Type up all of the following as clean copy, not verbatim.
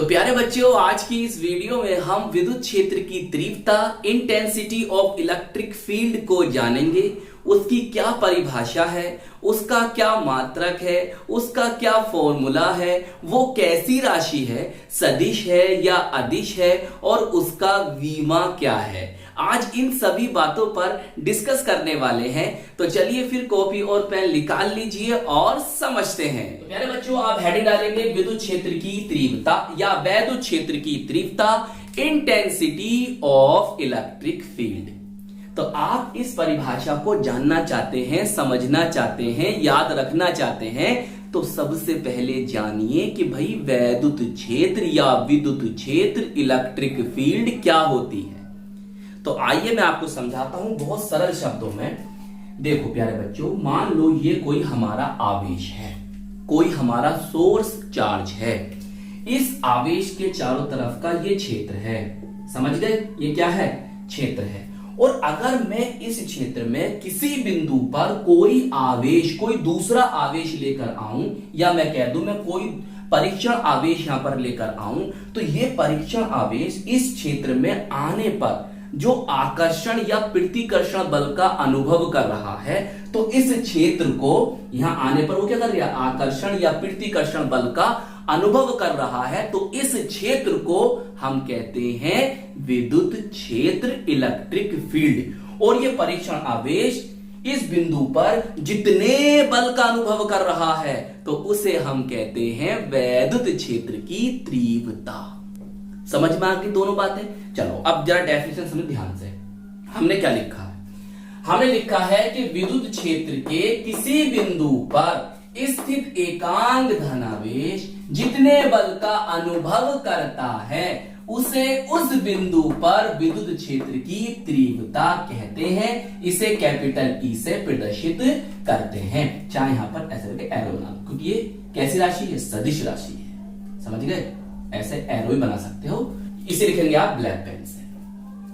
तो प्यारे बच्चों, आज की इस वीडियो में हम विद्युत क्षेत्र की तीव्रता, इंटेंसिटी ऑफ इलेक्ट्रिक फील्ड को जानेंगे। उसकी क्या परिभाषा है, उसका क्या मात्रक है, उसका क्या फॉर्मूला है, वो कैसी राशि है, सदिश है या अदिश है, और उसका विमा क्या है। आज इन सभी बातों पर डिस्कस करने वाले हैं। तो चलिए फिर कॉपी और पेन निकाल लीजिए और समझते हैं। तो प्यारे बच्चों, आप हेडिंग डालेंगे विद्युत क्षेत्र की तीव्रता या वैद्युत क्षेत्र की तीव्रता, इंटेंसिटी ऑफ इलेक्ट्रिक फील्ड। तो आप इस परिभाषा को जानना चाहते हैं, समझना चाहते हैं, याद रखना चाहते हैं, तो सबसे पहले जानिए कि भाई वैद्युत क्षेत्र या विद्युत क्षेत्र इलेक्ट्रिक फील्ड क्या होती है। तो आइए मैं आपको समझाता हूं बहुत सरल शब्दों में। देखो प्यारे बच्चों, मान लो ये कोई हमारा आवेश है, कोई हमारा सोर्स चार्ज है। इस आवेश के चारों तरफ का ये क्षेत्र है, समझ गए? ये क्या है? क्षेत्र है। और अगर मैं इस क्षेत्र में किसी बिंदु पर कोई आवेश, कोई दूसरा आवेश लेकर आऊं, या मैं कह दूं मैं कोई परीक्षण आवेश यहां पर लेकर आऊं, तो ये परीक्षण आवेश इस क्षेत्र में आने पर जो आकर्षण या प्रतिकर्षण बल का अनुभव कर रहा है, तो इस क्षेत्र को यहां आने पर वो क्या कर रहा है? आकर्षण या प्रतिकर्षण बल का अनुभव कर रहा है। तो इस क्षेत्र को हम कहते हैं विद्युत क्षेत्र, इलेक्ट्रिक फील्ड। और ये परीक्षण आवेश इस बिंदु पर जितने बल का अनुभव कर रहा है, तो उसे हम कहते हैं वैद्युत क्षेत्र की तीव्रता। समझ में आ गई दोनों बातें? चलो अब जरा डेफिनेशन समझ ध्यान से। हमने क्या लिखा है? हमने लिखा है कि विद्युत क्षेत्र के किसी बिंदु पर स्थित एकांक धनावेश जितने बल का अनुभव करता है, उसे उस बिंदु पर विद्युत क्षेत्र की तीव्रता कहते हैं। इसे कैपिटल ई से प्रदर्शित करते हैं। चाहे यहां पर ऐसे करके एरो बना, क्योंकि ये कैसी राशि है? सदिश राशि है। समझ गए? ऐसे एरो ही बना सकते हो। इसे लिखेंगे आप ब्लैक पेन से।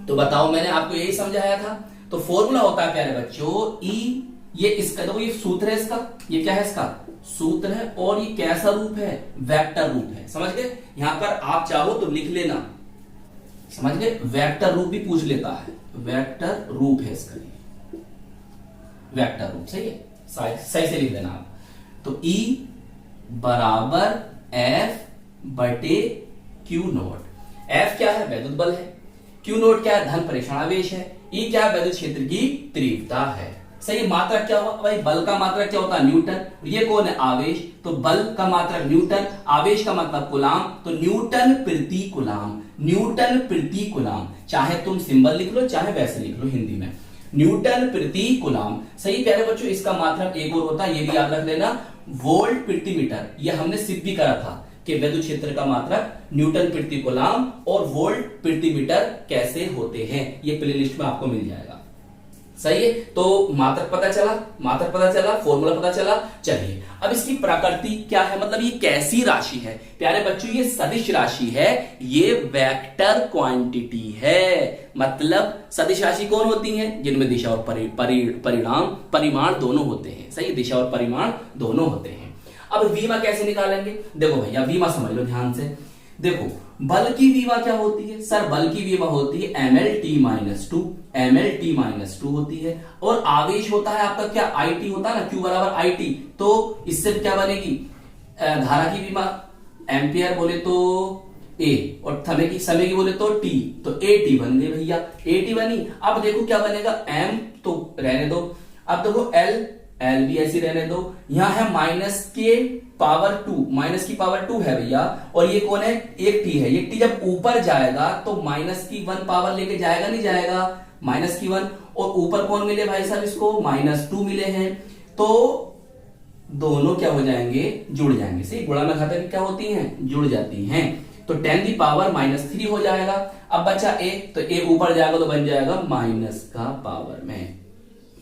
तो बताओ, मैंने आपको यही समझाया था। तो फॉर्मूला होता है प्यारे बच्चों ई, ये इसका, देखो ये सूत्र है इसका, ये क्या है? इसका सूत्र है। और ये कैसा रूप है? वेक्टर रूप है। समझ गए? यहां पर आप चाहो तो लिख लेना, समझ गए? वेक्टर रूप भी पूछ लेता है। वेक्टर रूप है इसका, वेक्टर रूप। सही है? सही से लिख देना आप। तो ई बराबर एफ बटे क्यू नोट। एफ क्या है? वैद्युत बल है। क्यू नोट क्या है? धन परीक्षण आवेश है। ई क्या है? वैद्युत क्षेत्र की तीव्रता है। सही। मात्रक क्या हुआ भाई? बल का मात्रक क्या होता है? न्यूटन। ये कौन है? आवेश। तो बल का मात्रक न्यूटन, आवेश का मतलब कूलाम, तो न्यूटन प्रति कूलाम। न्यूटन प्रति कूलाम, चाहे तुम सिंबल लिख लो, चाहे वैसे लिख लो हिंदी में, न्यूटन प्रति कूलाम। सही प्यारे बच्चों, इसका मात्रक एक और होता है, ये भी याद रख लेना, वोल्ट प्रति मीटर। ये हमने सिद्ध भी करा था कि वैद्युत क्षेत्र का मात्रक न्यूटन प्रति कूलाम और वोल्ट प्रति मीटर कैसे होते हैं, ये प्लेलिस्ट में आपको मिल जाएगा। सही है? तो मात्रक पता चला, मात्रक पता चला, फॉर्मूला पता चला। चलिए अब इसकी प्रकृति क्या है, मतलब ये कैसी राशि है? प्यारे बच्चों, ये सदिश राशि है, ये वेक्टर क्वांटिटी है। मतलब सदिश राशि कौन होती है? जिनमें दिशा और परिमाण दोनों होते हैं। सही, दिशा और परिमाण दोनों होते हैं। अब विमा कैसे निकालेंगे? देखो भैया, विमा समझ लो ध्यान से। देखो, बल की विमा क्या होती है? सर बल की विमा होती है mlt-2, mlt-2 होती है। और आवेश होता है आपका क्या? it होता है ना, q बराबर it। तो इससे क्या बनेगी? धारा की विमा एम्पियर बोले तो a, और समय की बोले तो t, तो at बन गई भैया, at बनी। अब देखो क्या बनेगा? m तो रहने दो। अब देखो l भी ऐसी रहने दो। यहां है माइनस के पावर 2, माइनस की पावर 2 है भैया। और ये कौन है? एक टी है। ये टी जब ऊपर जाएगा तो माइनस की 1 पावर लेके जाएगा, नहीं जाएगा? माइनस की 1। और ऊपर कौन मिले भाई साहब इसको? -2 मिले हैं। तो दोनों क्या हो जाएंगे? जुड़ जाएंगे। सही, गुणा में घाता क्या होती हैं? जुड़ जाती हैं। तो 10 की पावर -3 हो जाएगा। अब बचा a, तो a ऊपर जाएगा तो बन जाएगा माइनस का पावर में।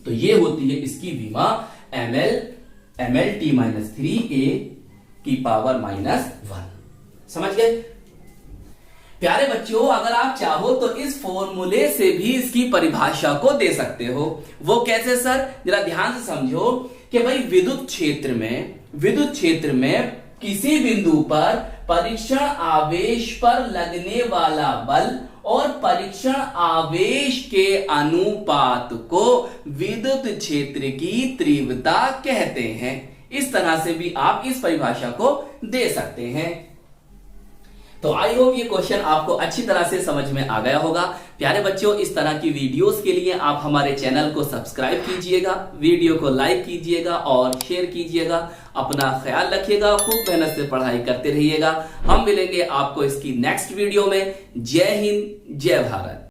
तो ये होती है इसकी विमा mlt-3a की पावर -1। समझ गए? प्यारे बच्चों, अगर आप चाहो तो इस फॉर्मूले से भी इसकी परिभाषा को दे सकते हो। वो कैसे सर? जरा ध्यान से समझो कि भाई विद्युत क्षेत्र में किसी बिंदु पर परीक्षण आवेश पर लगने वाला बल और परीक्षण आवेश के अनुपात को विद्युत क्षेत्र की तीव्रता कहते हैं। इस तरह से भी आप इस परिभाषा को दे सकते हैं। तो आई होप ये क्वेश्चन आपको अच्छी तरह से समझ में आ गया होगा। प्यारे बच्चों, इस तरह की वीडियोस के लिए आप हमारे चैनल को सब्सक्राइब कीजिएगा, वीडियो को लाइक कीजिएगा और शेयर कीजिएगा। अपना ख्याल रखिएगा, खूब मेहनत से पढ़ाई करते रहिएगा। हम मिलेंगे आपको इसकी नेक्स्ट वीडियो में। जय हिंद, जय भारत।